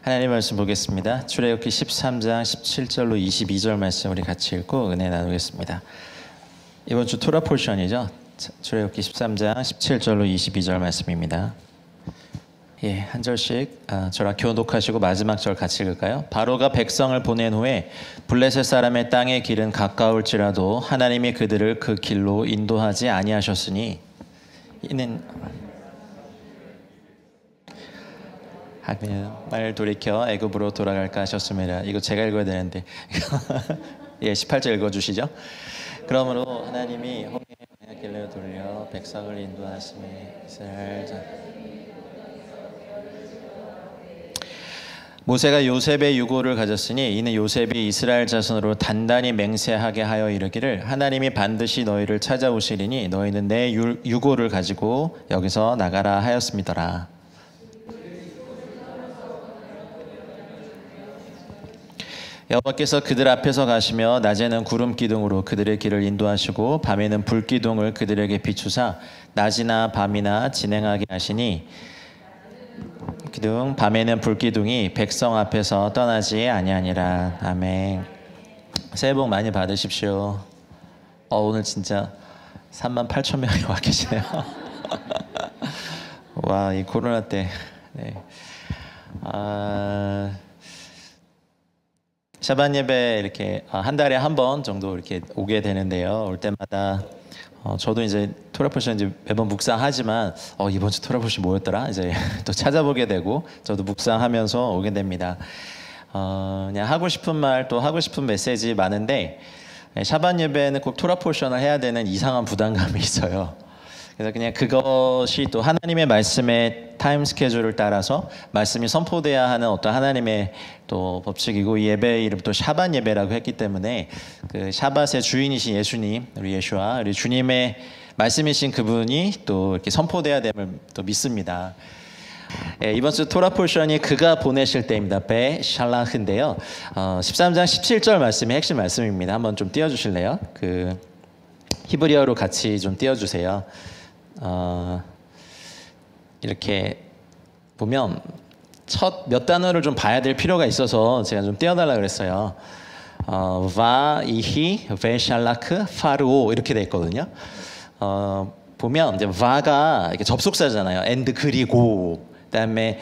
하나님 말씀 보겠습니다. 출애굽기 13장 17절로 22절 말씀 우리 같이 읽고 은혜 나누겠습니다. 이번 주 토라 포션이죠. 출애굽기 13장 17절로 22절 말씀입니다. 예, 한 절씩 저랑 교독하시고 마지막 절 같이 읽을까요? 바로가 백성을 보낸 후에 블레셋 사람의 땅의 길은 가까울지라도 하나님이 그들을 그 길로 인도하지 아니하셨으니 이는 말 돌이켜 애굽으로 돌아갈까 하셨습니다. 이거 제가 읽어야 되는데 예, 18절 읽어주시죠. 그러므로 하나님이 홍해의 길로 돌려 백성을 인도하심에 이스라엘 모세가 요셉의 유고를 가졌으니 이는 요셉이 이스라엘 자손으로 단단히 맹세하게 하여 이르기를 하나님이 반드시 너희를 찾아오시리니 너희는 내 유고를 가지고 여기서 나가라 하였음이더라. 여호와께서 그들 앞에서 가시며 낮에는 구름 기둥으로 그들의 길을 인도하시고 밤에는 불 기둥을 그들에게 비추사 낮이나 밤이나 진행하게 하시니 기둥 밤에는 불 기둥이 백성 앞에서 떠나지 아니하니라. 아멘. 새해 복 많이 받으십시오. 오늘 진짜 38,000명이 와 계시네요. 와, 이 코로나 때. 네. 샤반 예배 이렇게 한 달에 한 번 정도 이렇게 오게 되는데요. 올 때마다 저도 이제 토라포션 이제 매번 묵상하지만 이번 주 토라포션 뭐였더라? 이제 또 찾아보게 되고 저도 묵상하면서 오게 됩니다. 그냥 하고 싶은 말 또 하고 싶은 메시지 많은데 샤반 예배는 꼭 토라포션을 해야 되는 이상한 부담감이 있어요. 그래서 그냥 그것이 또 하나님의 말씀의 타임 스케줄을 따라서 말씀이 선포돼야 하는 어떤 하나님의 또 법칙이고 이 예배의 이름 또 샤반 예배라고 했기 때문에 그 샤밧의 주인이신 예수님, 우리 예수와 우리 주님의 말씀이신 그분이 또 이렇게 선포돼야 됨을 또 믿습니다. 예, 이번 주 토라 포션이 그가 보내실 때입니다. 베 샬라흐인데요. 13장 17절 말씀이 핵심 말씀입니다. 한번 좀 띄워주실래요? 그 히브리어로 같이 좀 띄워주세요. 이렇게 보면 첫 몇 단어를 좀 봐야 될 필요가 있어서 제가 좀 띄워달라 그랬어요. 바, 이히, 베샬라크, 파르오 이렇게 돼 있거든요. 보면 이제 바가 이렇게 접속사잖아요. and 그리고 그다음에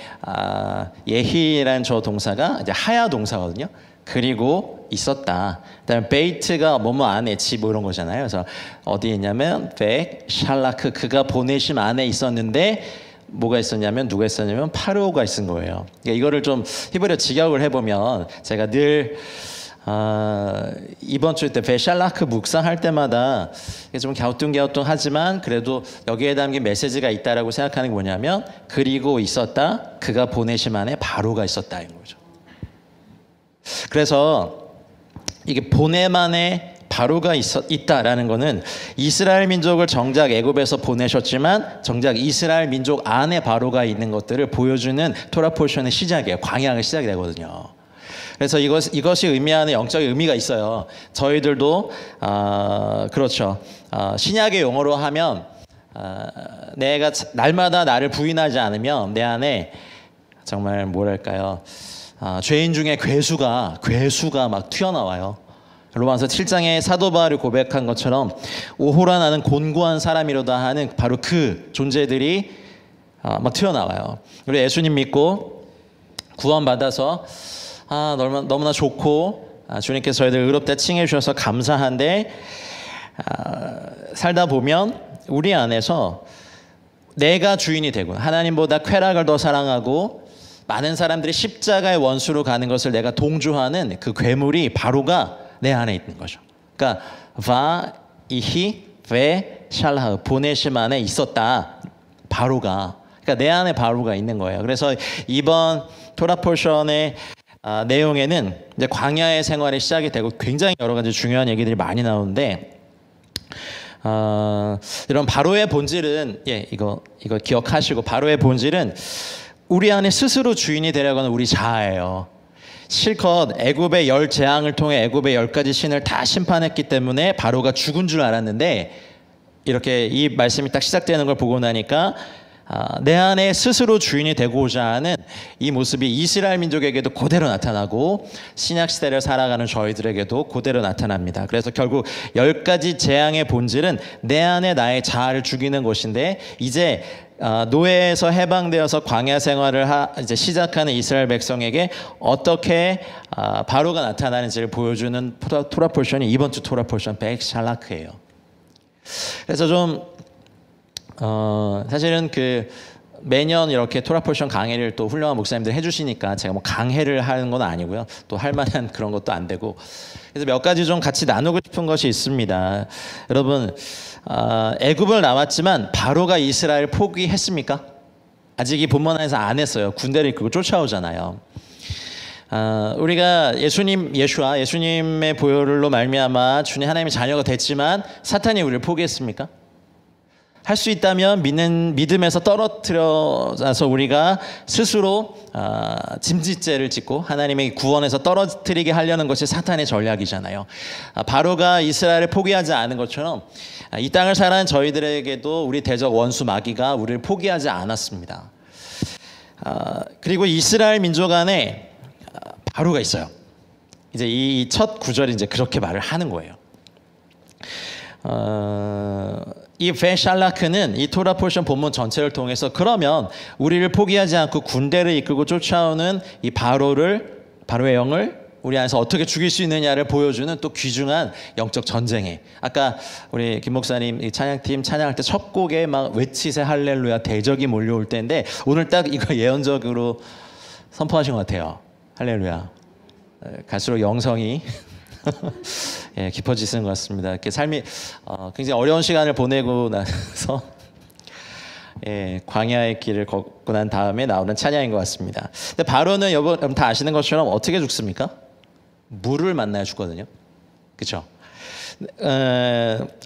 예히라는 저 동사가 이제 하야 동사거든요. 그리고 있었다. 그다음에 베이트가 뭐뭐 안에 집 뭐 이런 거잖아요. 그래서 어디에 있냐면 백 샬라크 그가 보내심 안에 있었는데 뭐가 있었냐면 누가 있었냐면 파르오가 있은 거예요. 그러니까 이거를 좀 히브리어 직역을 해보면 제가 늘 이번 주 때 베샬라크 묵상할 때마다 좀 갸우뚱갸우뚱하지만 그래도 여기에 담긴 메시지가 있다라고 생각하는 게 뭐냐면 그리고 있었다. 그가 보내심 안에 바로가 있었다 이런 거죠. 그래서 이게 보냄 안에 바로가 있다라는 거는 이스라엘 민족을 정작 애굽에서 보내셨지만 정작 이스라엘 민족 안에 바로가 있는 것들을 보여주는 토라 포션의 시작이에요. 광야가 시작이 되거든요. 그래서 이것이 의미하는 영적인 의미가 있어요. 저희들도 그렇죠. 신약의 용어로 하면 내가 날마다 나를 부인하지 않으면 내 안에 정말 뭐랄까요? 죄인 중에 괴수가 막 튀어나와요. 로마서 7장에 사도 바울이 고백한 것처럼 오호라 나는 곤고한 사람이로다 하는 바로 그 존재들이 막 튀어나와요. 우리 예수님 믿고 구원받아서 너무나 좋고 주님께서 저희들 의롭다 칭해 주셔서 감사한데 살다 보면 우리 안에서 내가 주인이 되고 하나님보다 쾌락을 더 사랑하고 많은 사람들이 십자가의 원수로 가는 것을 내가 동조하는 그 괴물이 바로가 내 안에 있는 거죠. 그러니까 바, 이히, 베, 샬라 보내심 안에 있었다. 바로가. 그러니까 내 안에 바로가 있는 거예요. 그래서 이번 토라 포션의 내용에는 이제 광야의 생활이 시작이 되고 굉장히 여러 가지 중요한 얘기들이 많이 나오는데 이런 바로의 본질은 이거 기억하시고 바로의 본질은 우리 안에 스스로 주인이 되려고 하는 우리 자아예요. 실컷 애굽의 10재앙을 통해 애굽의 10가지 신을 다 심판했기 때문에 바로가 죽은 줄 알았는데 이렇게 이 말씀이 딱 시작되는 걸 보고 나니까 내 안에 스스로 주인이 되고자 하는 이 모습이 이스라엘 민족에게도 그대로 나타나고 신약 시대를 살아가는 저희들에게도 그대로 나타납니다. 그래서 결국 10가지 재앙의 본질은 내 안에 나의 자아를 죽이는 것인데, 이제 노예에서 해방되어서 광야 생활을 이제 시작하는 이스라엘 백성에게 어떻게 바로가 나타나는지를 보여주는 토라 포션이 이번 주 토라 포션 백샬라크예요. 그래서 좀 사실은 매년 이렇게 토라 포션 강해를 또 훌륭한 목사님들 해주시니까 제가 뭐 강해를 하는 건 아니고요. 또 할 만한 그런 것도 안 되고. 그래서 몇 가지 좀 같이 나누고 싶은 것이 있습니다. 여러분, 애굽을 나왔지만 바로가 이스라엘을 포기했습니까? 아직 이 본문 안에서 안 했어요. 군대를 이끌고 쫓아오잖아요. 우리가 예수님의 보혈로 말미암아 주님 하나님의 자녀가 됐지만 사탄이 우리를 포기했습니까? 할 수 있다면 믿음에서 떨어뜨려서 우리가 스스로 짐짓죄를 짓고 하나님의 구원에서 떨어뜨리게 하려는 것이 사탄의 전략이잖아요. 바로가 이스라엘을 포기하지 않은 것처럼 이 땅을 살아가는 저희들에게도 우리 대적 원수 마귀가 우리를 포기하지 않았습니다. 그리고 이스라엘 민족 안에 바로가 있어요. 이제 이 첫 구절이 이제 그렇게 말을 하는 거예요. 이 베샬라크는 이 토라 포션 본문 전체를 통해서 그러면 우리를 포기하지 않고 군대를 이끌고 쫓아오는 이 바로의 영을 우리 안에서 어떻게 죽일 수 있느냐를 보여주는 또 귀중한 영적 전쟁에, 아까 우리 김 목사님 찬양팀 찬양할 때 첫 곡에 막 외치세 할렐루야 대적이 몰려올 때인데 오늘 딱 이거 예언적으로 선포하신 것 같아요. 할렐루야. 갈수록 영성이 예, 깊어지시는 것 같습니다. 이렇게 삶이 굉장히 어려운 시간을 보내고 나서 광야의 길을 걷고 난 다음에 나오는 찬양인 것 같습니다. 근데 바로는 여러분 다 아시는 것처럼 어떻게 죽습니까? 물을 만나야 죽거든요. 그렇죠?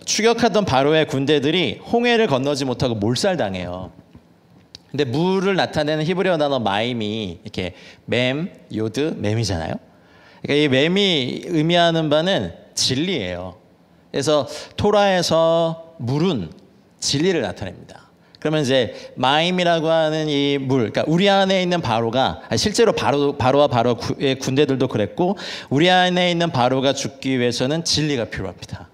추격하던 바로의 군대들이 홍해를 건너지 못하고 몰살당해요. 근데 물을 나타내는 히브리어 단어 마임이 이렇게 요드, mem이잖아요. 그러니까 이 mem이 의미하는 바는 진리예요. 그래서 토라에서 물은 진리를 나타냅니다. 그러면 이제 마임이라고 하는 이 물, 그러니까 우리 안에 있는 바로가 실제로 바로와 바로의 군대들도 그랬고 우리 안에 있는 바로가 죽기 위해서는 진리가 필요합니다.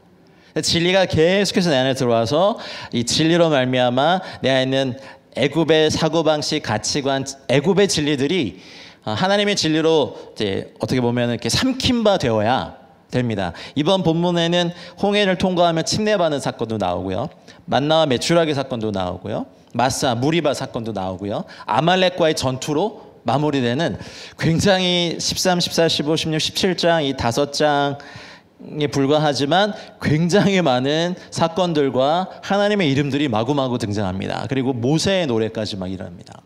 진리가 계속해서 내 안에 들어와서 이 진리로 말미암아 내 안에 있는 애굽의 사고방식, 가치관, 애굽의 진리들이 하나님의 진리로 이제 어떻게 보면 이렇게 삼킨 바 되어야 됩니다. 이번 본문에는 홍해를 통과하며 침례받는 사건도 나오고요. 만나와 메추라기 사건도 나오고요. 마사, 무리바 사건도 나오고요. 아말렉과의 전투로 마무리되는 굉장히 13, 14, 15, 16, 17장 이 5장에 불과하지만 굉장히 많은 사건들과 하나님의 이름들이 마구마구 등장합니다. 그리고 모세의 노래까지 막 일어납니다.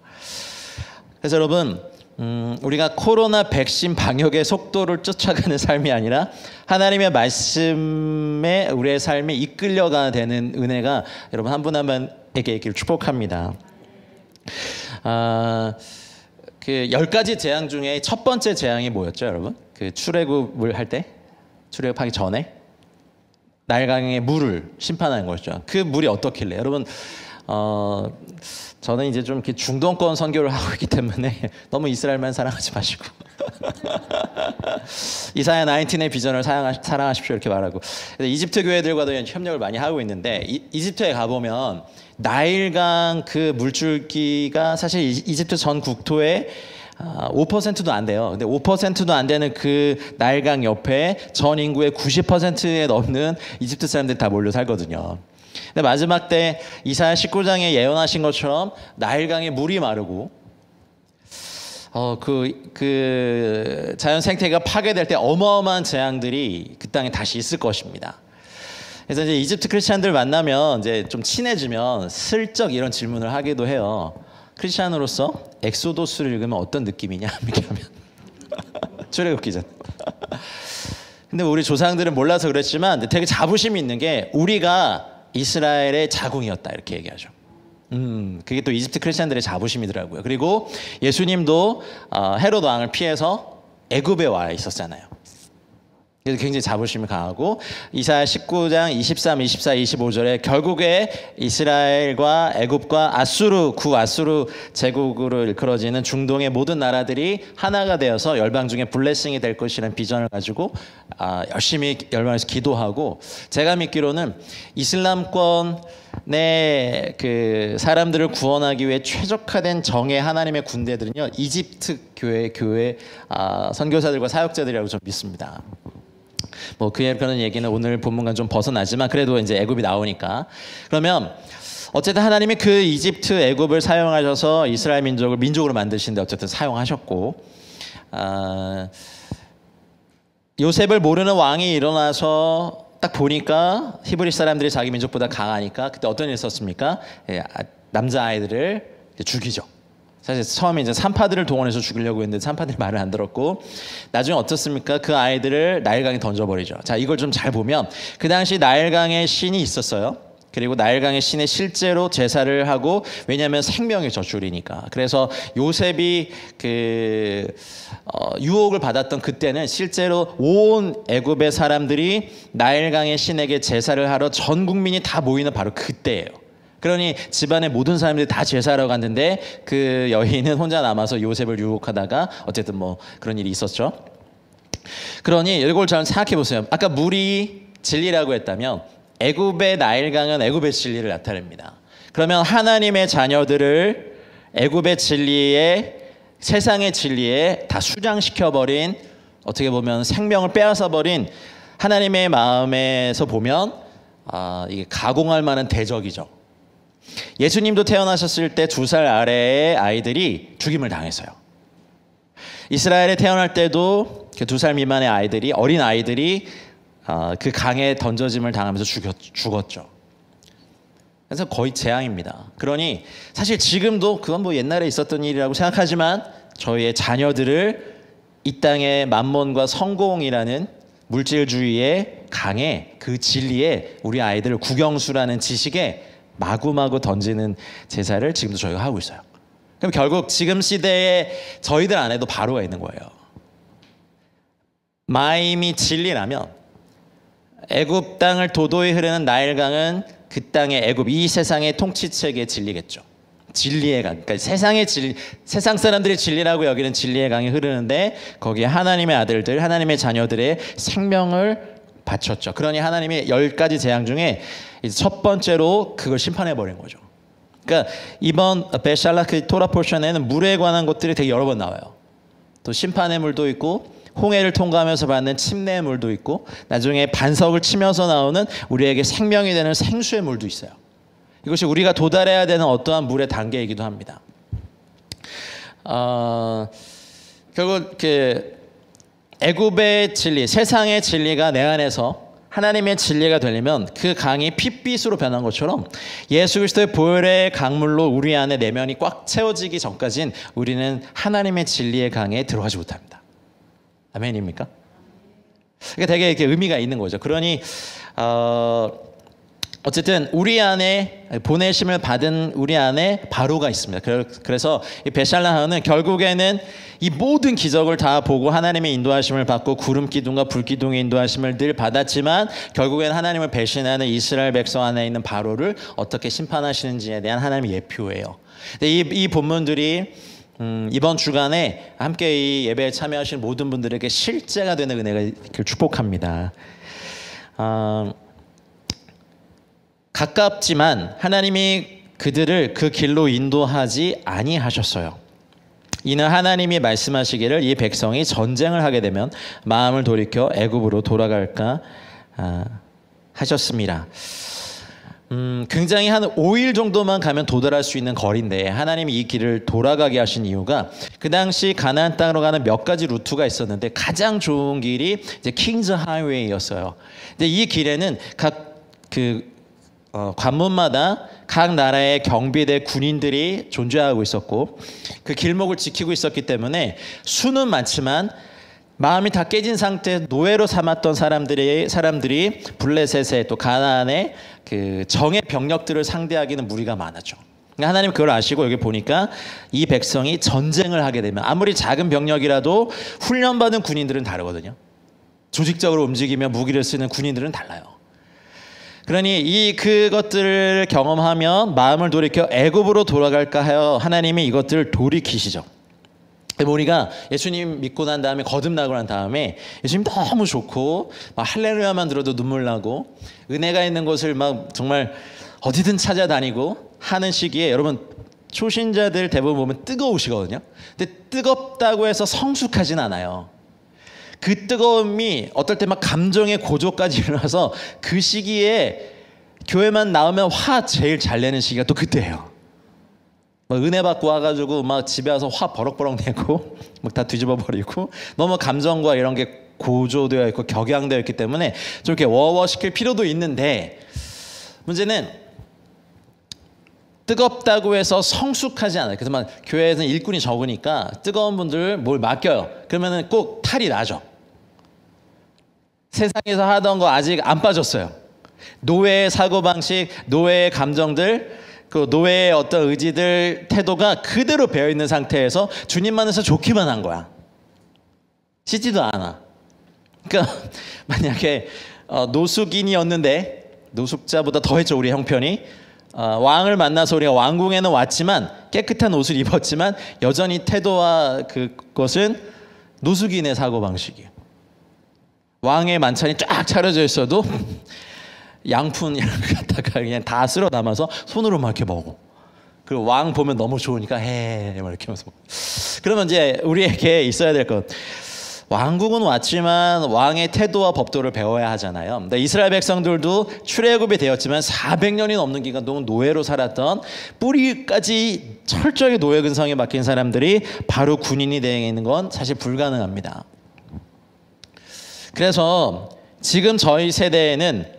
그래서 여러분, 우리가 코로나 백신 방역의 속도를 쫓아가는 삶이 아니라 하나님의 말씀에 우리의 삶이 이끌려가 되는 은혜가 여러분 한 분 한 분에게 있기를 축복합니다. 그 10가지 재앙 중에 첫 번째 재앙이 뭐였죠, 여러분? 그 출애굽을 할 때, 출애굽하기 전에 나일강의 물을 심판하는 거였죠. 그 물이 어떻길래? 여러분, 저는 이제 좀 이렇게 중동권 선교를 하고 있기 때문에 너무 이스라엘만 사랑하지 마시고 이사야 19의 비전을 사랑하십시오 이렇게 말하고, 이집트 교회들과도 협력을 많이 하고 있는데 이집트에 가보면 나일강 그 물줄기가 사실 이집트 전 국토의 5%도 안 돼요. 근데 5%도 안 되는 그 나일강 옆에 전 인구의 90%에 넘는 이집트 사람들이 다 몰려 살거든요. 근데 마지막 때 이사야 19장에 예언하신 것처럼 나일강의 물이 마르고 그 자연 생태계가 파괴될 때 어마어마한 재앙들이 그 땅에 다시 있을 것입니다. 그래서 이제 이집트 크리스찬들 만나면 이제 좀 친해지면 슬쩍 이런 질문을 하기도 해요. 크리스찬으로서 엑소도스를 읽으면 어떤 느낌이냐 이렇게 하면 출애굽기잖아. 근데 우리 조상들은 몰라서 그랬지만 되게 자부심이 있는 게 우리가 이스라엘의 자궁이었다 이렇게 얘기하죠. 그게 또 이집트 크리스찬들의 자부심이더라고요. 그리고 예수님도 헤롯 왕을 피해서 애굽에 와 있었잖아요. 그래서 굉장히 자부심이 강하고 이사야 19장 23, 24, 25절에 결국에 이스라엘과 애굽과 아수르 구아수르 제국으로 일컬어지는 중동의 모든 나라들이 하나가 되어서 열방 중에 블레싱이 될 것이라는 비전을 가지고 열심히 열방에서 기도하고 제가 믿기로는 이슬람권 내 그 사람들을 구원하기 위해 최적화된 정의 하나님의 군대들은요 이집트 교회 선교사들과 사역자들이라고 좀 믿습니다. 뭐 그런 얘기는 오늘 본문과 좀 벗어나지만 그래도 이제 애굽이 나오니까 그러면 어쨌든 하나님이 그 이집트 애굽을 사용하셔서 이스라엘 민족을 민족으로 만드신데 어쨌든 사용하셨고 요셉을 모르는 왕이 일어나서 딱 보니까 히브리 사람들이 자기 민족보다 강하니까 그때 어떤 일이 있었습니까? 남자 아이들을 죽이죠. 사실 처음에 이제 산파들을 동원해서 죽이려고 했는데 산파들이 말을 안 들었고 나중에 어떻습니까? 그 아이들을 나일강에 던져버리죠. 자, 이걸 좀 잘 보면 그 당시 나일강에 신이 있었어요. 그리고 나일강의 신에 실제로 제사를 하고 왜냐하면 생명의 젖줄이니까. 그래서 요셉이 유혹을 받았던 그때는 실제로 온 애굽의 사람들이 나일강의 신에게 제사를 하러 전 국민이 다 모이는 바로 그때예요. 그러니 집안의 모든 사람들이 다 제사하러 갔는데 그 여인은 혼자 남아서 요셉을 유혹하다가 어쨌든 뭐 그런 일이 있었죠. 그러니 이걸 잘 생각해 보세요. 아까 물이 진리라고 했다면 애굽의 나일강은 애굽의 진리를 나타냅니다. 그러면 하나님의 자녀들을 애굽의 진리에 세상의 진리에 다 수장시켜버린 어떻게 보면 생명을 빼앗아버린 하나님의 마음에서 보면 이게 가공할 만한 대적이죠. 예수님도 태어나셨을 때 2살 아래의 아이들이 죽임을 당했어요. 이스라엘에 태어날 때도 그 2살 미만의 아이들이 어린 아이들이 그 강에 던져짐을 당하면서 죽었죠. 그래서 거의 재앙입니다. 그러니 사실 지금도 그건 뭐 옛날에 있었던 일이라고 생각하지만 저희의 자녀들을 이 땅의 만몬과 성공이라는 물질주의의 강에 그 진리에 우리 아이들을 국영수라는 지식에 마구마구 던지는 제사를 지금도 저희가 하고 있어요. 그럼 결국 지금 시대에 저희들 안에도 바로가 있는 거예요. 마임이 진리라면 애굽 땅을 도도히 흐르는 나일강은 그 땅의 애굽 이 세상의 통치체계의 진리겠죠. 진리의 강, 그러니까 세상의 진리, 세상 사람들이 진리라고 여기는 진리의 강이 흐르는데 거기에 하나님의 아들들, 하나님의 자녀들의 생명을 바쳤죠. 그러니 하나님이 10가지 재앙 중에 첫 번째로 그걸 심판해 버린 거죠. 그러니까 이번 베샬라크 토라 포션에는 물에 관한 것들이 되게 여러 번 나와요. 또 심판의 물도 있고 홍해를 통과하면서 받는 침례의 물도 있고 나중에 반석을 치면서 나오는 우리에게 생명이 되는 생수의 물도 있어요. 이것이 우리가 도달해야 되는 어떠한 물의 단계이기도 합니다. 결국 애굽의 진리, 세상의 진리가 내 안에서 하나님의 진리가 되려면 그 강이 핏빛으로 변한 것처럼 예수 그리스도의 보혈의 강물로 우리 안에 내면이 꽉 채워지기 전까지는 우리는 하나님의 진리의 강에 들어가지 못합니다. 아멘입니까? 그러니까 되게 이렇게 의미가 있는 거죠. 그러니 어쨌든 우리 안에 보내심을 받은 우리 안에 바로가 있습니다. 그래서 이 베샬라하는 결국에는 이 모든 기적을 다 보고 하나님의 인도하심을 받고 구름 기둥과 불 기둥의 인도하심을 늘 받았지만 결국에는 하나님을 배신하는 이스라엘 백성 안에 있는 바로를 어떻게 심판하시는지에 대한 하나님의 예표예요. 이 본문들이 이번 주간에 함께 이 예배에 참여하신 모든 분들에게 실제가 되는 은혜가 축복합니다. 가깝지만 하나님이 그들을 그 길로 인도하지 아니하셨어요. 이는 하나님이 말씀하시기를 이 백성이 전쟁을 하게 되면 마음을 돌이켜 애굽으로 돌아갈까 하셨습니다. 굉장히 한 5일 정도만 가면 도달할 수 있는 거리인데 하나님이 이 길을 돌아가게 하신 이유가 그 당시 가나안 땅으로 가는 몇 가지 루트가 있었는데 가장 좋은 길이 이제 킹즈 하이웨이였어요. 근데 이 길에는 각 관문마다 각 나라의 경비대 군인들이 존재하고 있었고 그 길목을 지키고 있었기 때문에 수는 많지만 마음이 다 깨진 상태 노예로 삼았던 사람들이 블레셋의 또 가나안의 그 정의 병력들을 상대하기는 무리가 많았죠. 그러니까 하나님 그걸 아시고 여기 보니까 이 백성이 전쟁을 하게 되면 아무리 작은 병력이라도 훈련받은 군인들은 다르거든요. 조직적으로 움직이며 무기를 쓰는 군인들은 달라요. 그러니 그것들을 경험하며 마음을 돌이켜 애굽으로 돌아갈까 하여 하나님이 이것들을 돌이키시죠. 우리가 예수님 믿고 난 다음에 거듭나고 난 다음에 예수님 너무 좋고 막 할렐루야만 들어도 눈물 나고 은혜가 있는 곳을 막 정말 어디든 찾아다니고 하는 시기에 여러분 초신자들 대부분 보면 뜨거우시거든요. 근데 뜨겁다고 해서 성숙하진 않아요. 그 뜨거움이 어떨 때 막 감정의 고조까지 일어나서 그 시기에 교회만 나오면 화 제일 잘 내는 시기가 또 그때예요. 막 은혜 받고 와가지고 막 집에 와서 화 버럭버럭 내고 막 다 뒤집어 버리고 너무 감정과 이런 게 고조되어 있고 격양되어 있기 때문에 좀 이렇게 워워 시킬 필요도 있는데 문제는 뜨겁다고 해서 성숙하지 않아요. 그래서 막 교회에서는 일꾼이 적으니까 뜨거운 분들 뭘 맡겨요. 그러면은 꼭 탈이 나죠. 세상에서 하던 거 아직 안 빠졌어요. 노예의 사고방식, 노예의 감정들, 그 노예의 어떤 의지들, 태도가 그대로 배어있는 상태에서 주님 만나서 좋기만 한 거야. 씻지도 않아. 그러니까 만약에 노숙인이었는데 노숙자보다 더했죠 우리 형편이. 왕을 만나서 우리가 왕궁에는 왔지만 깨끗한 옷을 입었지만 여전히 태도와 그것은 노숙인의 사고방식이에요. 왕의 만찬이 쫙 차려져 있어도 양푼 이런 거 갖다가 그냥 다 쓸어 담아서 손으로 막 이렇게 먹어. 그리고 왕 보면 너무 좋으니까 해 이렇게 하면서 먹어. 그러면 이제 우리에게 있어야 될 것, 왕국은 왔지만 왕의 태도와 법도를 배워야 하잖아요. 근데 이스라엘 백성들도 출애굽이 되었지만 400년이 넘는 기간 동안 노예로 살았던 뿌리까지 철저하게 노예 근성에 맡긴 사람들이 바로 군인이 되는 건 사실 불가능합니다. 그래서 지금 저희 세대에는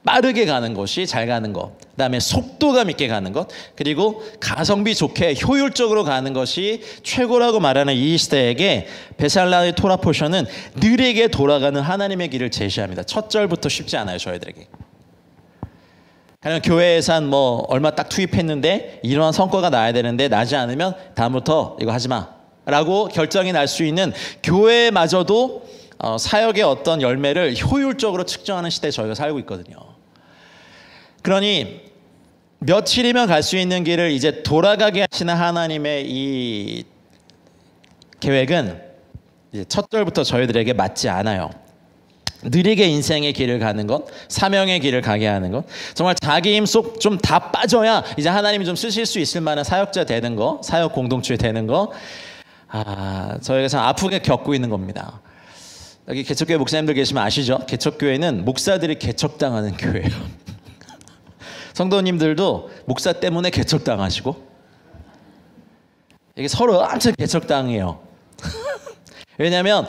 빠르게 가는 것이 잘 가는 것, 그 다음에 속도감 있게 가는 것, 그리고 가성비 좋게 효율적으로 가는 것이 최고라고 말하는 이 시대에게 베살라의 토라 포션은 느리게 돌아가는 하나님의 길을 제시합니다. 첫 절부터 쉽지 않아요 저희들에게. 그냥 교회 예산 뭐 얼마 딱 투입했는데 이러한 성과가 나야 되는데 나지 않으면 다음부터 이거 하지 마 라고 결정이 날 수 있는 교회마저도 사역의 어떤 열매를 효율적으로 측정하는 시대에 저희가 살고 있거든요. 그러니 며칠이면 갈 수 있는 길을 이제 돌아가게 하시는 하나님의 이 계획은 이제 첫 절부터 저희들에게 맞지 않아요. 느리게 인생의 길을 가는 것, 사명의 길을 가게 하는 것, 정말 자기 힘 속 좀 다 빠져야 이제 하나님이 좀 쓰실 수 있을 만한 사역자 되는 거, 사역 공동체 되는 거, 저희가 참 아프게 겪고 있는 겁니다. 여기 개척교회 목사님들 계시면 아시죠? 개척교회는 목사들이 개척당하는 교회예요. 성도님들도 목사 때문에 개척당하시고 이게 서로 엄청 개척당해요. 왜냐하면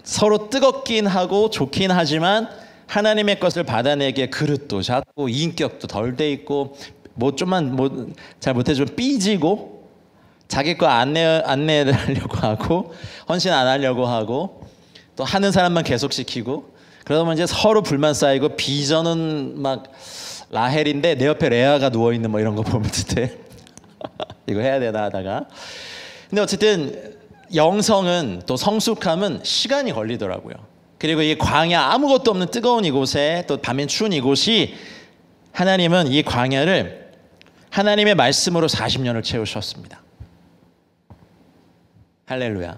서로 뜨겁긴 하고 좋긴 하지만 하나님의 것을 받아내기에 그릇도 작고 인격도 덜 돼 있고 뭐 좀만 뭐 잘 못해주면 삐지고 자기 거 안내하려고 하고 헌신 안 하려고 하고 또 하는 사람만 계속 시키고 그러다 보면 이제 서로 불만 쌓이고 비전은 막 라헬인데 내 옆에 레아가 누워있는 뭐 이런 거 보면 진짜 이거 해야 되나 하다가 근데 어쨌든 영성은 또 성숙함은 시간이 걸리더라고요. 그리고 이 광야 아무것도 없는 뜨거운 이곳에 또 밤엔 추운 이곳이 하나님은 이 광야를 하나님의 말씀으로 40년을 채우셨습니다. 할렐루야.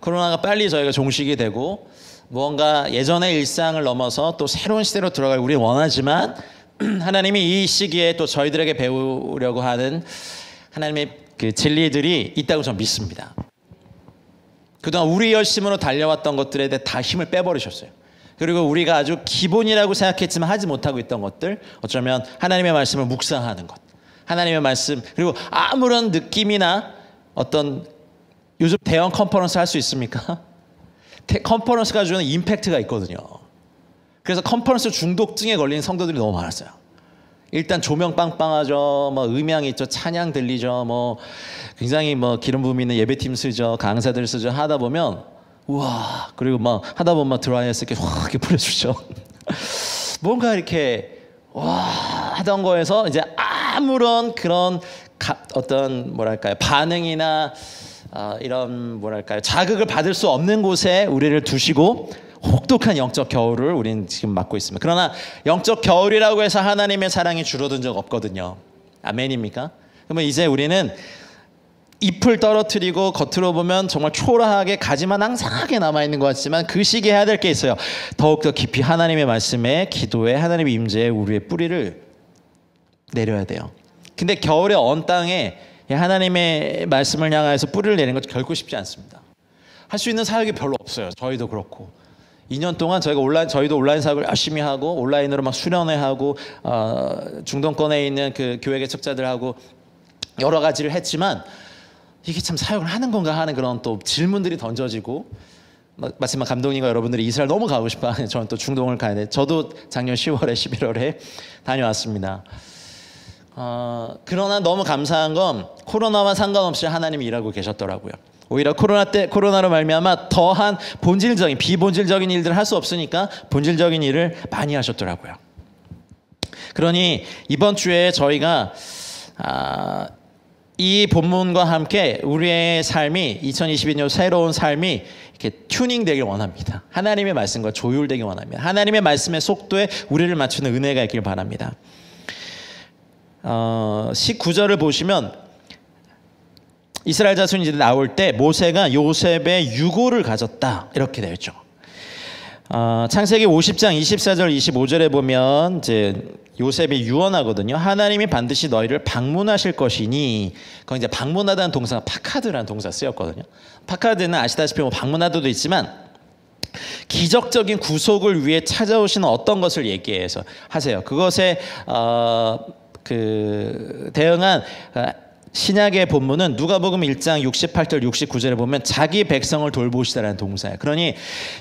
코로나가 빨리 저희가 종식이 되고 무언가 예전의 일상을 넘어서 또 새로운 시대로 들어갈 우리 원하지만 하나님이 이 시기에 또 저희들에게 배우려고 하는 하나님의 그 진리들이 있다고 저는 믿습니다. 그동안 우리 열심으로 달려왔던 것들에 대해 다 힘을 빼버리셨어요. 그리고 우리가 아주 기본이라고 생각했지만 하지 못하고 있던 것들, 어쩌면 하나님의 말씀을 묵상하는 것, 하나님의 말씀, 그리고 아무런 느낌이나 어떤 요즘 대형 컨퍼런스 할 수 있습니까? 컨퍼런스가 주는 임팩트가 있거든요. 그래서 컨퍼런스 중독증에 걸린 성도들이 너무 많았어요. 일단 조명 빵빵하죠, 뭐 음향 있죠, 찬양 들리죠, 뭐 굉장히 뭐 기름 부음 있는 예배팀 쓰죠, 강사들 쓰죠. 하다 보면 우와, 그리고 막 하다 보면 막 드라이에서 이렇게 확 이렇게 뿌려주죠. 뭔가 이렇게 와 하던 거에서 이제 아무런 그런 어떤 뭐랄까요 반응이나 이런 뭐랄까요, 자극을 받을 수 없는 곳에 우리를 두시고 혹독한 영적 겨울을 우리는 지금 맞고 있습니다. 그러나 영적 겨울이라고 해서 하나님의 사랑이 줄어든 적 없거든요. 아멘입니까? 그러면 이제 우리는 잎을 떨어뜨리고 겉으로 보면 정말 초라하게 가지만 앙상하게 남아있는 것 같지만 그 시기에 해야 될 게 있어요. 더욱더 깊이 하나님의 말씀에, 기도에, 하나님의 임재에 우리의 뿌리를 내려야 돼요. 근데 겨울에 언 땅에 하나님의 말씀을 향해서 뿌리를 내리는 것 결코 쉽지 않습니다. 할 수 있는 사역이 별로 없어요. 저희도 그렇고 2년 동안 저희도 온라인 사역을 열심히 하고 온라인으로 막 수련회 하고 중동권에 있는 그 교회 개척자들하고 여러 가지를 했지만 이게 참 사역을 하는 건가 하는 그런 또 질문들이 던져지고, 마침 감독님과 여러분들이 이스라엘 너무 가고 싶어 하는, 저는 또 중동을 가야 돼. 저도 작년 10월에 11월에 다녀왔습니다. 그러나 너무 감사한 건 코로나와 상관없이 하나님이 일하고 계셨더라고요. 오히려 코로나로 말미암아 더한 본질적인, 비본질적인 일들을 할 수 없으니까 본질적인 일을 많이 하셨더라고요. 그러니 이번 주에 저희가 이 본문과 함께 우리의 삶이 2022년 새로운 삶이 이렇게 튜닝 되길 원합니다. 하나님의 말씀과 조율되길 원합니다. 하나님의 말씀의 속도에 우리를 맞추는 은혜가 있길 바랍니다. 19절을 보시면 이스라엘 자손이 이제 나올 때 모세가 요셉의 유고를 가졌다 이렇게 되어 있죠. 창세기 50장 24절 25절에 보면 이제 요셉이 유언하거든요. 하나님이 반드시 너희를 방문하실 것이니, 거기 이제 방문하다는 동사가 파카드라는 동사 쓰였거든요. 파카드는 아시다시피 뭐 방문하다도 있지만 기적적인 구속을 위해 찾아오시는 어떤 것을 얘기해서 하세요. 그것에 대응한 신약의 본문은 누가복음 1장 68절 69절에 보면 자기 백성을 돌보시다라는 동사예요. 그러니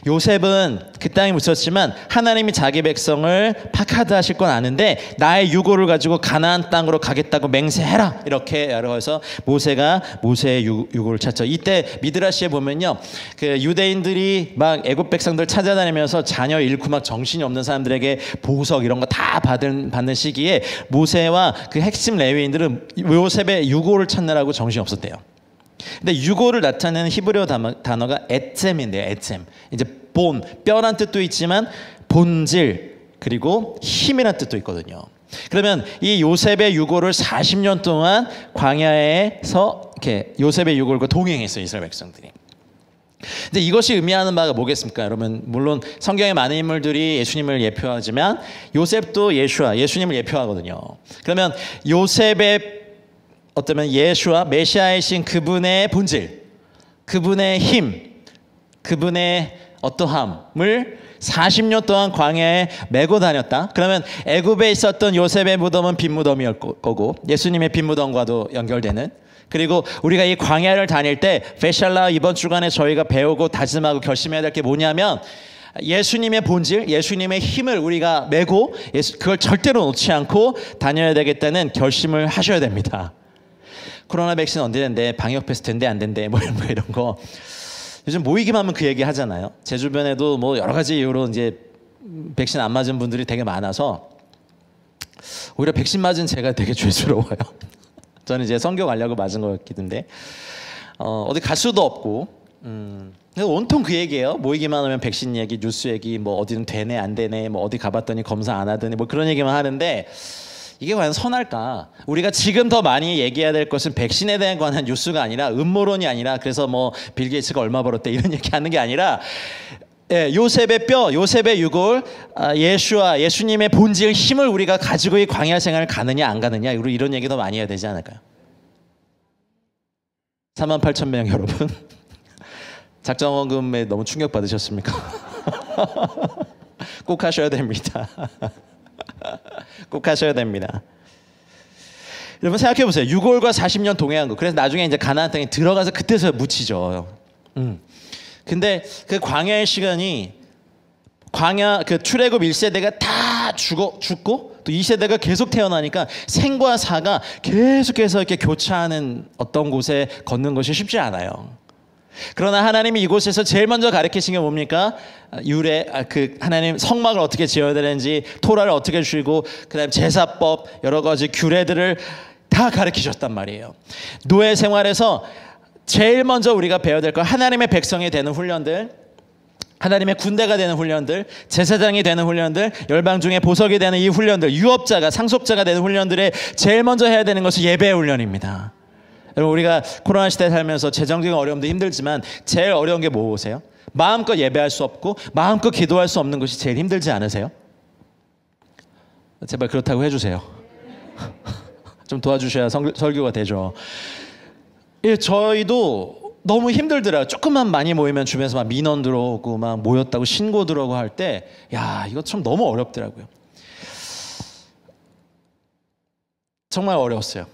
요셉은 그 땅에 묻혔지만 하나님이 자기 백성을 파카드 하실 건 아는데 나의 유고를 가지고 가나안 땅으로 가겠다고 맹세해라, 이렇게 해서 모세가 모세의 유고를 찾죠. 이때 미드라시에 보면요, 그 유대인들이 막 애굽 백성들 찾아다니면서 자녀 잃고 막 정신이 없는 사람들에게 보석 이런 거 다 받는 시기에 모세와 그 핵심 레위인들은 요셉의 유고를 찾느라고 정신이 없었대요. 근데 유고를 나타내는 히브리어 단어가 에젬인데요. 에젬. 이제 본, 뼈란 뜻도 있지만 본질, 그리고 힘이란 뜻도 있거든요. 그러면 이 요셉의 유고를 40년 동안 광야에서 이렇게 요셉의 유고를 동행했어요, 이스라엘 백성들이. 근데 이것이 의미하는 바가 뭐겠습니까? 여러분, 물론 성경의 많은 인물들이 예수님을 예표하지만 요셉도 예수님을 예표하거든요. 그러면 요셉의 어쩌면 예수와 메시아이신 그분의 본질, 그분의 힘, 그분의 어떠함을 40년 동안 광야에 메고 다녔다. 그러면 애굽에 있었던 요셉의 무덤은 빈 무덤이었을 거고 예수님의 빈 무덤과도 연결되는, 그리고 우리가 이 광야를 다닐 때 베샬라 이번 주간에 저희가 배우고 다짐하고 결심해야 될 게 뭐냐면 예수님의 본질, 예수님의 힘을 우리가 메고 그걸 절대로 놓지 않고 다녀야 되겠다는 결심을 하셔야 됩니다. 코로나 백신 언제 된대, 방역 패스트인데 안 된대, 뭐 이런 거 요즘 모이기만 하면 그 얘기 하잖아요. 제 주변에도 뭐 여러 가지 이유로 이제 백신 안 맞은 분들이 되게 많아서 오히려 백신 맞은 제가 되게 죄스러워요. 저는 이제 선교 가려고 맞은 거였기던데 어디 갈 수도 없고 온통 그 얘기예요. 모이기만 하면 백신 얘기, 뉴스 얘기, 뭐 어디는 되네 안 되네, 뭐 어디 가봤더니 검사 안 하더니 뭐 그런 얘기만 하는데 이게 과연 선할까? 우리가 지금 더 많이 얘기해야 될 것은 백신에 대한 관한 뉴스가 아니라, 음모론이 아니라, 그래서 뭐 빌 게이츠가 얼마 벌었대 이런 얘기하는 게 아니라 요셉의 뼈, 요셉의 유골, 예수님의 본질, 힘을 우리가 가지고 이 광야 생활을 가느냐 안 가느냐, 이런 얘기 더 많이 해야 되지 않을까요? 48,000명 여러분, 작정원금에 너무 충격받으셨습니까? 꼭 하셔야 됩니다. 꼭 하셔야 됩니다. 여러분 생각해 보세요. 6월과 40년 동행한 거. 그래서 나중에 이제 가나안 땅에 들어가서 그때서 묻히죠. 근데 그 광야의 시간이, 광야 그 출애굽 1세대가 다 죽고 또 2세대가 계속 태어나니까 생과 사가 계속해서 이렇게 교차하는 어떤 곳에 걷는 것이 쉽지 않아요. 그러나 하나님이 이곳에서 제일 먼저 가르치신 게 뭡니까? 하나님 성막을 어떻게 지어야 되는지, 토라를 어떻게 주시고, 그다음 제사법, 여러 가지 규례들을 다 가르치셨단 말이에요. 노예 생활에서 제일 먼저 우리가 배워야 될 건 하나님의 백성이 되는 훈련들, 하나님의 군대가 되는 훈련들, 제사장이 되는 훈련들, 열방 중에 보석이 되는 이 훈련들, 유업자가 상속자가 되는 훈련들에 제일 먼저 해야 되는 것이 예배 훈련입니다. 여러분, 우리가 코로나 시대에 살면서 재정적인 어려움도 힘들지만 제일 어려운 게 뭐세요? 마음껏 예배할 수 없고 마음껏 기도할 수 없는 것이 제일 힘들지 않으세요? 제발 그렇다고 해주세요. 좀 도와주셔야 설교가 되죠. 예, 저희도 너무 힘들더라고요. 조금만 많이 모이면 주변에서 막 민원 들어오고 막 모였다고 신고 들어오고 할 때, 야, 이거 참 너무 어렵더라고요. 정말 어려웠어요.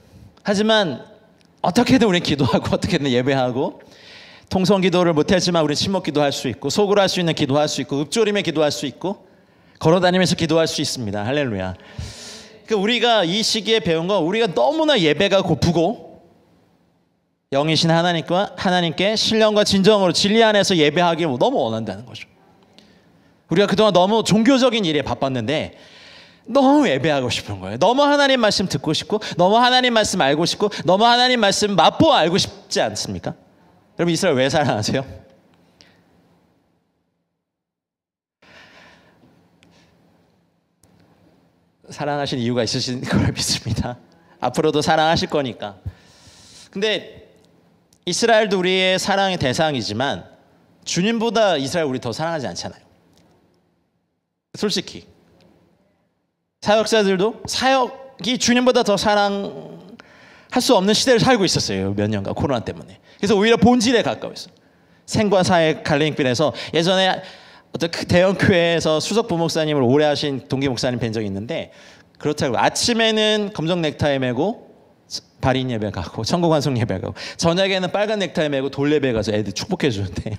하지만 어떻게든 우리는 기도하고 어떻게든 예배하고, 통성 기도를 못했지만 우리는 침묵 기도할 수 있고, 속으로 할 수 있는 기도할 수 있고, 읊조림에 기도할 수 있고, 걸어다니면서 기도할 수 있습니다. 할렐루야. 그러니까 우리가 이 시기에 배운 건, 우리가 너무나 예배가 고프고 영이신 하나님께 신령과 진정으로 진리 안에서 예배하기를 너무 원한다는 거죠. 우리가 그동안 너무 종교적인 일에 바빴는데 너무 예배하고 싶은 거예요. 너무 하나님 말씀 듣고 싶고, 너무 하나님 말씀 알고 싶고, 너무 하나님 말씀 맛보아 알고 싶지 않습니까? 여러분, 이스라엘 왜 사랑하세요? 사랑하신 이유가 있으신 걸 믿습니다. 앞으로도 사랑하실 거니까. 근데 이스라엘도 우리의 사랑의 대상이지만 주님보다 이스라엘 우리 더 사랑하지 않잖아요. 솔직히 사역자들도 사역이 주님보다 더 사랑할 수 없는 시대를 살고 있었어요. 몇 년간 코로나 때문에. 그래서 오히려 본질에 가까웠어요. 생과 사의 갈림길에서, 예전에 어떤 대형 교회에서 수석 부목사님을 오래 하신 동기 목사님 뵌 적이 있는데, 그렇다고 아침에는 검정 넥타이 메고 발인 예배 가고 천국 환송 예배 가고, 저녁에는 빨간 넥타이 메고 돌 예배 가서 애들 축복해 주는데,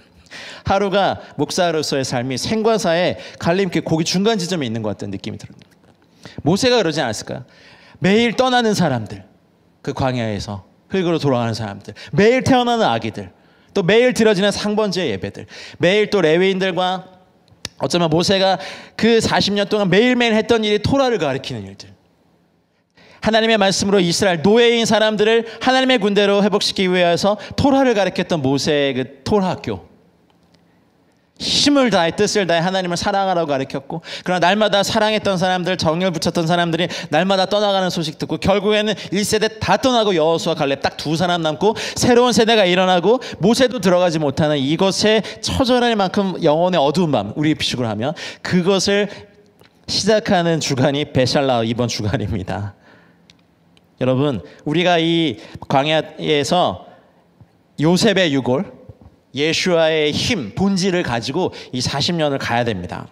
하루가 목사로서의 삶이 생과 사의 갈림길, 고기 중간 지점에 있는 것 같다는 느낌이 들어요. 모세가 그러지 않았을까요? 매일 떠나는 사람들, 그 광야에서 흙으로 돌아가는 사람들, 매일 태어나는 아기들, 또 매일 드려지는 상번제 예배들, 매일 또 레위인들과, 어쩌면 모세가 그 40년 동안 매일매일 했던 일이 토라를 가리키는 일들, 하나님의 말씀으로 이스라엘 노예인 사람들을 하나님의 군대로 회복시키기 위해서 토라를 가르쳤던 모세의 그 토라 학교, 힘을 다해 뜻을 다해 하나님을 사랑하라고 가르쳤고, 그러나 날마다 사랑했던 사람들, 정을 붙였던 사람들이 날마다 떠나가는 소식 듣고, 결국에는 1세대 다 떠나고 여호수아 갈렙 딱 두 사람 남고 새로운 세대가 일어나고, 모세도 들어가지 못하는 이것에 처절할 만큼 영혼의 어두운 밤, 우리 비축을 하면 그것을 시작하는 주간이 베샬라 이번 주간입니다. 여러분, 우리가 이 광야에서 요셉의 유골, 예수와의 힘, 본질을 가지고 이 40년을 가야 됩니다.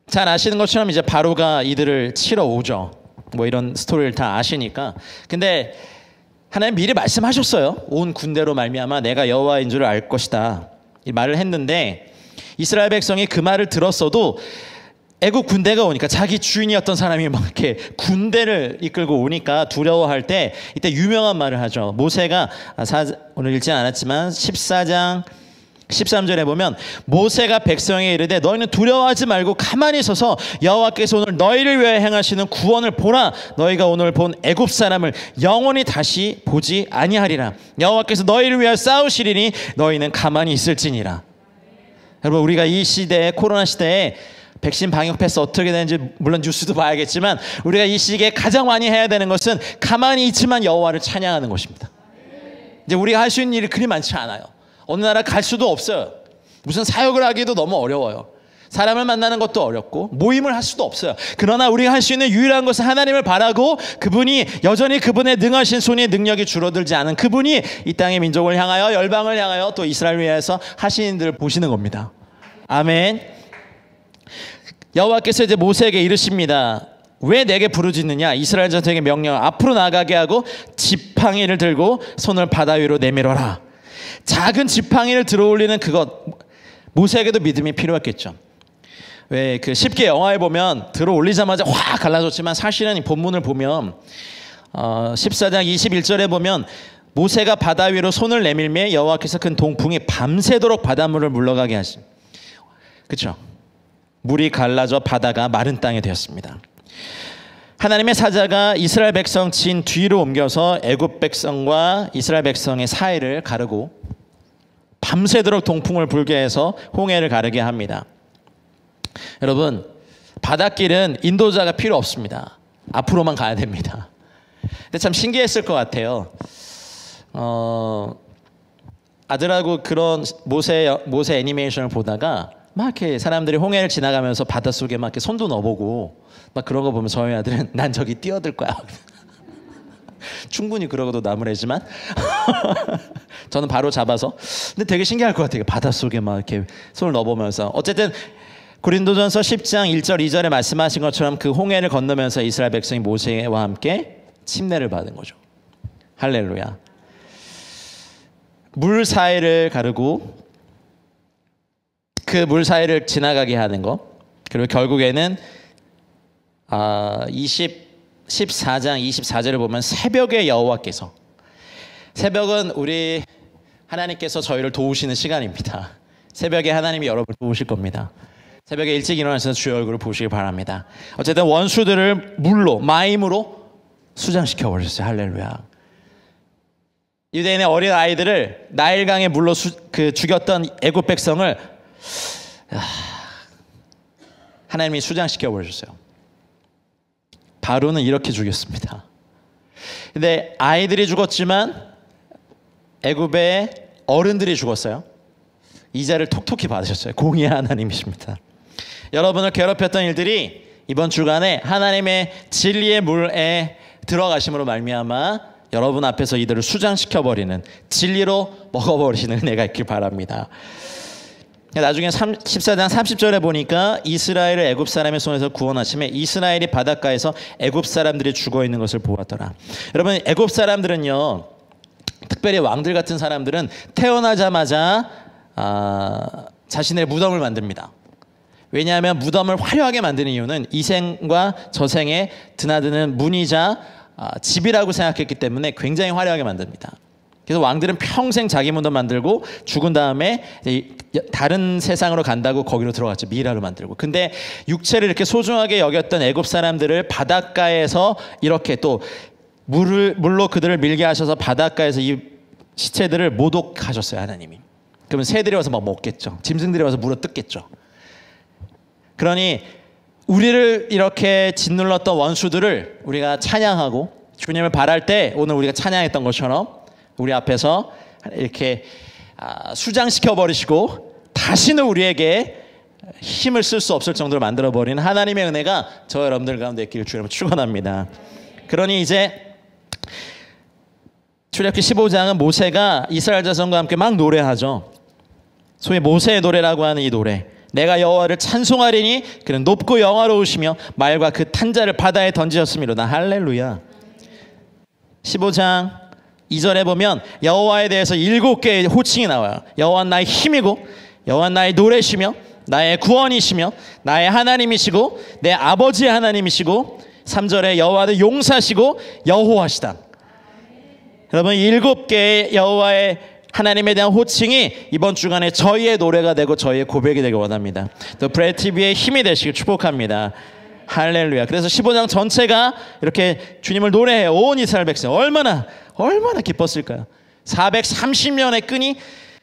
잘 아시는 것처럼 이제 바로가 이들을 치러 오죠. 뭐 이런 스토리를 다 아시니까. 근데 하나님 미리 말씀하셨어요. 온 군대로 말미암아 내가 여호와인 줄 알 것이다, 이 말을 했는데, 이스라엘 백성이 그 말을 들었어도 애국 군대가 오니까, 자기 주인이었던 사람이 막 이렇게 군대를 이끌고 오니까 두려워할 때, 이때 유명한 말을 하죠. 모세가 오늘 읽지 않았지만 14장 13절에 보면, 모세가 백성에 이르되 너희는 두려워하지 말고 가만히 서서 여호와께서 오늘 너희를 위하여 행하시는 구원을 보라. 너희가 오늘 본 애굽 사람을 영원히 다시 보지 아니하리라. 여호와께서 너희를 위하여 싸우시리니 너희는 가만히 있을지니라. 여러분, 우리가 이 시대에, 코로나 시대에 백신 방역 패스 어떻게 되는지 물론 뉴스도 봐야겠지만, 우리가 이 시기에 가장 많이 해야 되는 것은 가만히 있지만 여호와를 찬양하는 것입니다. 이제 우리가 할 수 있는 일이 그리 많지 않아요. 어느 나라 갈 수도 없어요. 무슨 사역을 하기도 너무 어려워요. 사람을 만나는 것도 어렵고 모임을 할 수도 없어요. 그러나 우리가 할 수 있는 유일한 것은 하나님을 바라고, 그분이 여전히 그분의 능하신 손의 능력이 줄어들지 않은 그분이 이 땅의 민족을 향하여, 열방을 향하여, 또 이스라엘을 위해서 하시는 일들을 보시는 겁니다. 아멘. 여호와께서 이제 모세에게 이르십니다. 왜 내게 부르짖느냐? 이스라엘 전체에게 명령, 앞으로 나가게 하고 지팡이를 들고 손을 바다 위로 내밀어라. 작은 지팡이를 들어올리는 그것, 모세에게도 믿음이 필요했겠죠. 왜 그 쉽게 영화에 보면 들어올리자마자 확 갈라졌지만, 사실은 이 본문을 보면 14장 21절에 보면, 모세가 바다 위로 손을 내밀매 여호와께서 큰 동풍이 밤새도록 바닷물을 물러가게 하심. 그렇죠? 물이 갈라져 바다가 마른 땅이 되었습니다. 하나님의 사자가 이스라엘 백성 진 뒤로 옮겨서 애굽 백성과 이스라엘 백성의 사이를 가르고 밤새도록 동풍을 불게 해서 홍해를 가르게 합니다. 여러분, 바닷길은 인도자가 필요 없습니다. 앞으로만 가야 됩니다. 근데 참 신기했을 것 같아요. 아들하고 그런 모세 애니메이션을 보다가 막 이렇게 사람들이 홍해를 지나가면서 바닷속에 막 이렇게 손도 넣어보고 막 그런 거 보면 저희 아들은 난 저기 뛰어들 거야. 충분히 그러고도 나무래지만 저는 바로 잡아서. 근데 되게 신기할 것 같아요. 바닷속에 막 이렇게 손을 넣어보면서. 어쨌든 고린도전서 10장 1절 2절에 말씀하신 것처럼 그 홍해를 건너면서 이스라엘 백성이 모세와 함께 침례를 받은 거죠. 할렐루야. 물 사이를 가르고 그 물 사이를 지나가게 하는 것. 그리고 결국에는 14장 24절을 보면 새벽에 여호와께서, 새벽은 우리 하나님께서 저희를 도우시는 시간입니다. 새벽에 하나님이 여러분을 도우실 겁니다. 새벽에 일찍 일어나셔서 주의 얼굴을 보시기 바랍니다. 어쨌든 원수들을 물로, 마임으로 수장시켜 버렸어요. 할렐루야. 유대인의 어린 아이들을 나일강의 물로 죽였던 애굽 백성을 하나님이 수장시켜 버리셨어요. 바로는 이렇게 죽였습니다. 근데 아이들이 죽었지만 애굽의 어른들이 죽었어요. 이자를 톡톡히 받으셨어요. 공의의 하나님이십니다. 여러분을 괴롭혔던 일들이 이번 주간에 하나님의 진리의 물에 들어가심으로 말미암아 여러분 앞에서 이들을 수장시켜버리는, 진리로 먹어버리시는 은혜가 있길 바랍니다. 나중에 14장 30절에 보니까 이스라엘을 애굽 사람의 손에서 구원하심에 이스라엘이 바닷가에서 애굽 사람들이 죽어있는 것을 보았더라. 여러분, 애굽 사람들은요, 특별히 왕들 같은 사람들은 태어나자마자 자신의 무덤을 만듭니다. 왜냐하면 무덤을 화려하게 만드는 이유는 이생과 저생에 드나드는 문이자 집이라고 생각했기 때문에 굉장히 화려하게 만듭니다. 그래서 왕들은 평생 자기 무덤 만들고 죽은 다음에 다른 세상으로 간다고 거기로 들어갔죠. 미라를 만들고. 근데 육체를 이렇게 소중하게 여겼던 애굽 사람들을 바닷가에서 이렇게 또 물로 그들을 밀게 하셔서 바닷가에서 이 시체들을 모독하셨어요. 하나님이. 그러면 새들이 와서 막 먹겠죠. 짐승들이 와서 물어 뜯겠죠. 그러니 우리를 이렇게 짓눌렀던 원수들을 우리가 찬양하고 주님을 바랄 때 오늘 우리가 찬양했던 것처럼 우리 앞에서 이렇게 수장시켜 버리시고 다시는 우리에게 힘을 쓸 수 없을 정도로 만들어 버리는 하나님의 은혜가 저 여러분들 가운데 있기를 주님을 축원합니다. 그러니 이제 출애굽기 15장은 모세가 이스라엘 자손과 함께 막 노래하죠. 소위 모세의 노래라고 하는 이 노래. 내가 여호와를 찬송하리니 그는 높고 영화로우시며 말과 그 탄자를 바다에 던지셨음이로다. 할렐루야. 15장 2절에 보면 여호와에 대해서 7개의 호칭이 나와요. 여호와는 나의 힘이고 여호와는 나의 노래시며 나의 구원이시며 나의 하나님이시고 내 아버지의 하나님이시고 3절에 여호와는 용사시고 여호와시다. 여러분, 7개의 여호와의 하나님에 대한 호칭이 이번 주간에 저희의 노래가 되고 저희의 고백이 되길 원합니다. 또 브레드TV의 힘이 되시길 축복합니다. 할렐루야. 그래서 15장 전체가 이렇게 주님을 노래해요. 온 이스라엘 백성 얼마나 기뻤을까요? 430년의 끈이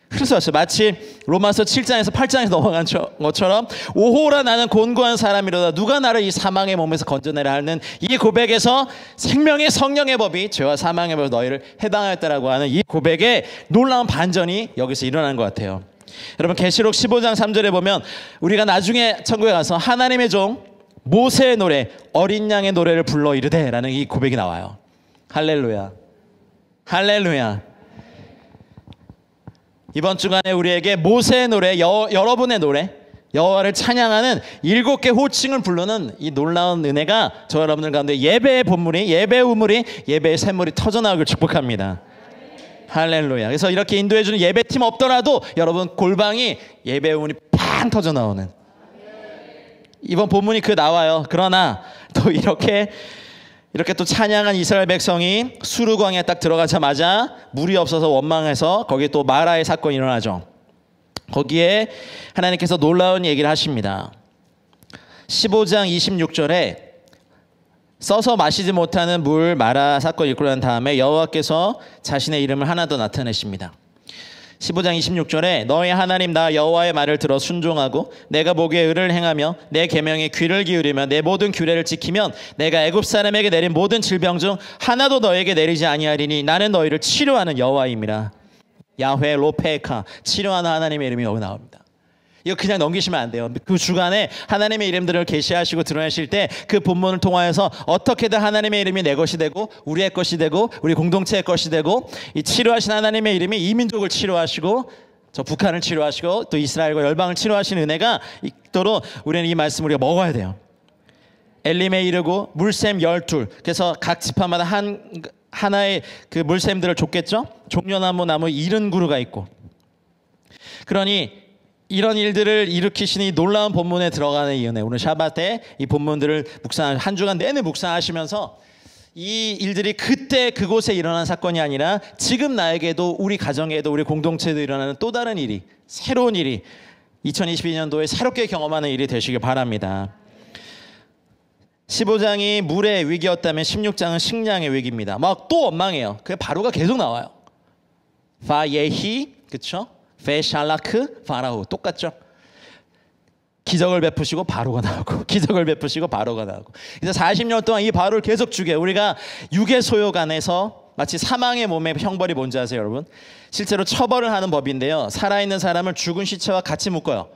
흘러왔어요. 마치 로마서 7장에서 8장에서 넘어간 것처럼 오호라 나는 곤고한 사람이로다. 누가 나를 이 사망의 몸에서 건져내라 하는 이 고백에서 생명의 성령의 법이 죄와 사망의 법을 너희를 해방하였다라고 하는 이 고백에 놀라운 반전이 여기서 일어나는 것 같아요. 여러분, 계시록 15장 3절에 보면 우리가 나중에 천국에 가서 하나님의 종 모세의 노래, 어린 양의 노래를 불러 이르되 라는 이 고백이 나와요. 할렐루야. 할렐루야. 이번 주간에 우리에게 모세의 노래, 여러분의 노래, 여호와를 찬양하는 7개 호칭을 부르는 이 놀라운 은혜가 저 여러분들 가운데 예배의 본물이, 예배의 우물이, 예배의 샘물이 터져나오길 축복합니다. 할렐루야. 그래서 이렇게 인도해주는 예배팀 없더라도 여러분 골방이 예배의 우물이 팡 터져나오는, 이번 본문이 나와요. 그러나 또 이렇게 또 찬양한 이스라엘 백성이 수르광에 딱 들어가자마자 물이 없어서 원망해서 거기에 또 마라의 사건이 일어나죠. 거기에 하나님께서 놀라운 얘기를 하십니다. 15장 26절에 써서 마시지 못하는 물 마라 사건이 있고 난 다음에 여호와께서 자신의 이름을 하나 더 나타내십니다. 15장 26절에 너희 하나님 나 여호와의 말을 들어 순종하고 내가 보기에 의를 행하며 내 계명에 귀를 기울이며 내 모든 규례를 지키면 내가 애굽 사람에게 내린 모든 질병 중 하나도 너에게 내리지 아니하리니 나는 너희를 치료하는 여호와임이라. 야훼 로페카, 치료하는 하나님의 이름이 여기 나옵니다. 이거 그냥 넘기시면 안 돼요. 그 주간에 하나님의 이름들을 계시하시고 드러내실 때 그 본문을 통하여서 어떻게든 하나님의 이름이 내 것이 되고 우리의 것이 되고 우리 공동체의 것이 되고 이 치료하신 하나님의 이름이 이 민족을 치료하시고 저 북한을 치료하시고 또 이스라엘과 열방을 치료하시는 은혜가 있도록 우리는 이 말씀을 우리가 먹어야 돼요. 엘림에 이르고 물샘 12. 그래서 각 지파마다 하나의 그 물샘들을 줬겠죠. 종려나무 나무 70그루가 있고. 그러니 이런 일들을 일으키시니 놀라운 본문에 들어가는 이 은혜. 오늘 샤밧에 이 본문들을 한 주간 내내 묵상하시면서 이 일들이 그때 그곳에 일어난 사건이 아니라 지금 나에게도 우리 가정에도 우리 공동체에도 일어나는 또 다른 일이, 새로운 일이 2022년도에 새롭게 경험하는 일이 되시길 바랍니다. 15장이 물의 위기였다면 16장은 식량의 위기입니다. 막 또 원망해요. 그 바로가 계속 나와요. 파예히, 그렇죠? 페샬라크 파라오 똑같죠. 기적을 베푸시고 바로가 나오고 기적을 베푸시고 바로가 나오고. 그래서 40년 동안 이 바로를 계속 죽여요. 우리가 육의 소욕 안에서 마치 사망의 몸의 형벌이 뭔지 아세요, 여러분? 실제로 처벌을 하는 법인데요. 살아있는 사람을 죽은 시체와 같이 묶어요.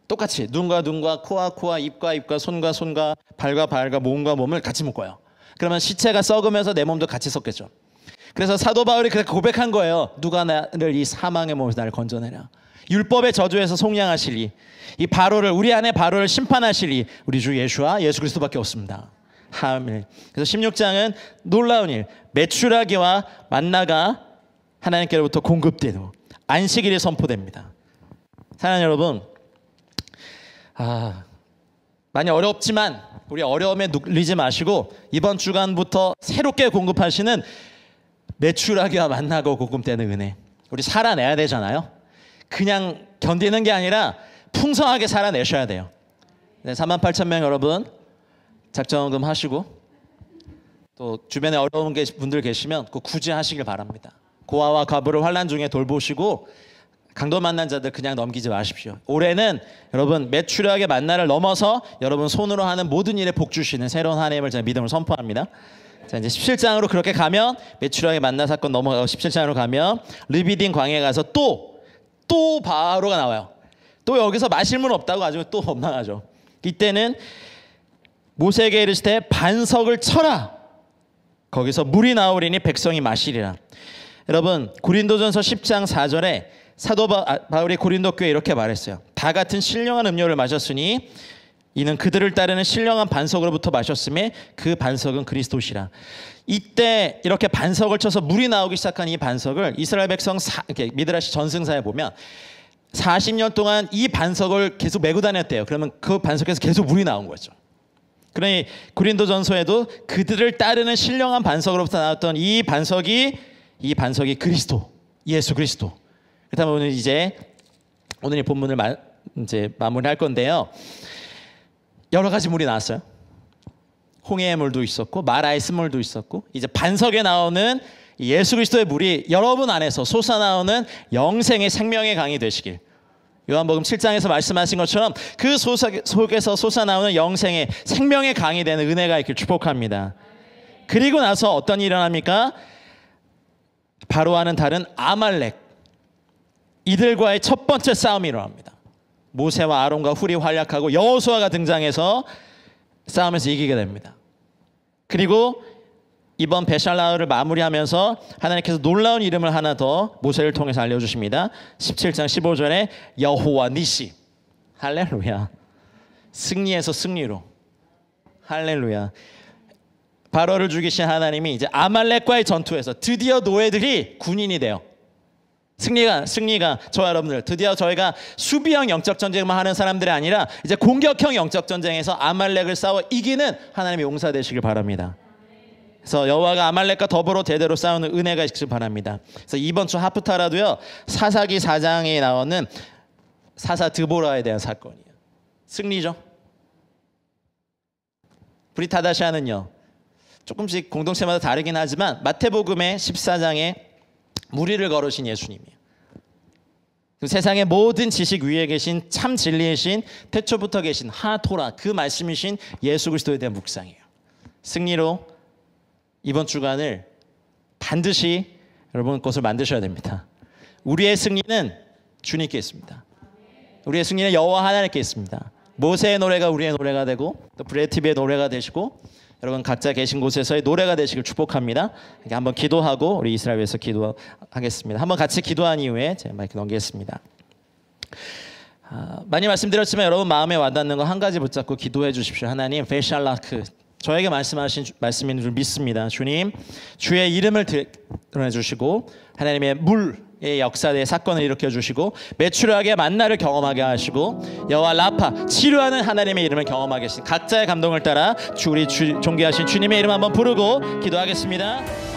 똑같이 눈과 눈과 코와 코와 입과 입과 손과 손과 발과 발과 몸과 몸을 같이 묶어요. 그러면 시체가 썩으면서 내 몸도 같이 썩겠죠. 그래서 사도 바울이 그렇게 고백한 거예요. 누가 나를 이 사망의 몸에서 나를 건져내냐. 율법의 저주에서 속량하시리. 이 바로를 우리 안에 바로를 심판하시리. 우리 주 예수와 예수 그리스도밖에 없습니다. 아멘. 그래서 16장은 놀라운 일, 메추라기와 만나가 하나님께로부터 공급되고 안식일이 선포됩니다. 사랑하는 여러분, 많이 어렵지만 우리 어려움에 눌리지 마시고 이번 주간부터 새롭게 공급하시는 메추라기와 만나고 공급되는 은혜, 우리 살아내야 되잖아요. 그냥 견디는 게 아니라 풍성하게 살아내셔야 돼요. 네, 48,000명 여러분 작정금 하시고 또 주변에 어려운 분들 계시면 꼭 굳이 하시길 바랍니다. 고아와 과부를 환난 중에 돌보시고 강도 만난 자들 그냥 넘기지 마십시오. 올해는 여러분 메추라기의 만나를 넘어서 여러분 손으로 하는 모든 일에 복 주시는 새로운 한 해임을 제가 믿음으로 선포합니다. 자, 이제 17장으로 그렇게 가면 메추라기 만나 사건 넘어가고 17장으로 가면 르비딘 광야에 가서 또 바로가 나와요. 또 여기서 마실 물 없다고 아주 또 원망하죠. 이때는 모세에게 이르시되 반석을 쳐라. 거기서 물이 나오리니 백성이 마시리라. 여러분 고린도전서 10장 4절에 사도 바울이 고린도 교회에 이렇게 말했어요. 다 같은 신령한 음료를 마셨으니 이는 그들을 따르는 신령한 반석으로부터 마셨음에 그 반석은 그리스도시라. 이때 이렇게 반석을 쳐서 물이 나오기 시작한 이 반석을 이스라엘 백성 미드라시 전승사에 보면 40년 동안 이 반석을 계속 메고 다녔대요. 그러면 그 반석에서 계속 물이 나온 거죠. 그러니 고린도전서에도 그들을 따르는 신령한 반석으로부터 나왔던 이 반석이 그리스도, 예수 그리스도. 그렇다면 오늘 이 본문을 이제 마무리할 건데요. 여러 가지 물이 나왔어요. 홍해의 물도 있었고 마라의 쓴물도 있었고 이제 반석에 나오는 예수 그리스도의 물이 여러분 안에서 솟아나오는 영생의 생명의 강이 되시길. 요한복음 7장에서 말씀하신 것처럼 그 속에서 솟아나오는 영생의 생명의 강이 되는 은혜가 있길 축복합니다. 그리고 나서 어떤 일이 일어납니까? 바로와는 다른 아말렉, 이들과의 첫 번째 싸움이 일어납니다. 모세와 아론과 훌이 활약하고 여호수아가 등장해서 싸움에서 이기게 됩니다. 그리고 이번 베샬라흐를 마무리하면서 하나님께서 놀라운 이름을 하나 더 모세를 통해서 알려주십니다. 17장 15절에 여호와 니시. 할렐루야. 승리에서 승리로. 할렐루야. 바로를 죽이신 하나님이 이제 아말렉과의 전투에서 드디어 노예들이 군인이 돼요. 승리가 저와 여러분들 드디어 저희가 수비형 영적 전쟁만 하는 사람들이 아니라 이제 공격형 영적 전쟁에서 아말렉을 싸워 이기는 하나님의 용사 되시길 바랍니다. 그래서 여호와가 아말렉과 더불어 대대로 싸우는 은혜가 있기를 바랍니다. 그래서 이번 주 하프타라도요 사사기 4장에 나오는 사사 드보라에 대한 사건이에요. 승리죠. 브리타다샤는요 조금씩 공동체마다 다르긴 하지만 마태복음의 14장에 무리를 걸으신 예수님이에요. 그 세상의 모든 지식 위에 계신 참 진리의 신, 태초부터 계신 하토라, 그 말씀이신 예수 그리스도에 대한 묵상이에요. 승리로 이번 주간을 반드시 여러분 것을 만드셔야 됩니다. 우리의 승리는 주님께 있습니다. 우리의 승리는 여호와 하나님께 있습니다. 모세의 노래가 우리의 노래가 되고 또 브레티비의 노래가 되시고 여러분 각자 계신 곳에서의 노래가 되시길 축복합니다. 한번 기도하고 우리 이스라엘 위해서 기도하겠습니다. 한번 같이 기도한 이후에 제가 마이크 넘기겠습니다. 많이 말씀드렸지만 여러분 마음에 와닿는 거 한 가지 붙잡고 기도해 주십시오. 하나님 페샬라크 저에게 말씀하신 말씀인 줄 믿습니다. 주님 주의 이름을 드러내 주시고 하나님의 물의 역사의 사건을 일으켜 주시고 메추라하게 만나를 경험하게 하시고 여호와 라파 치료하는 하나님의 이름을 경험하게 하신 각자의 감동을 따라 우리 존귀하신 주님의 이름 한번 부르고 기도하겠습니다.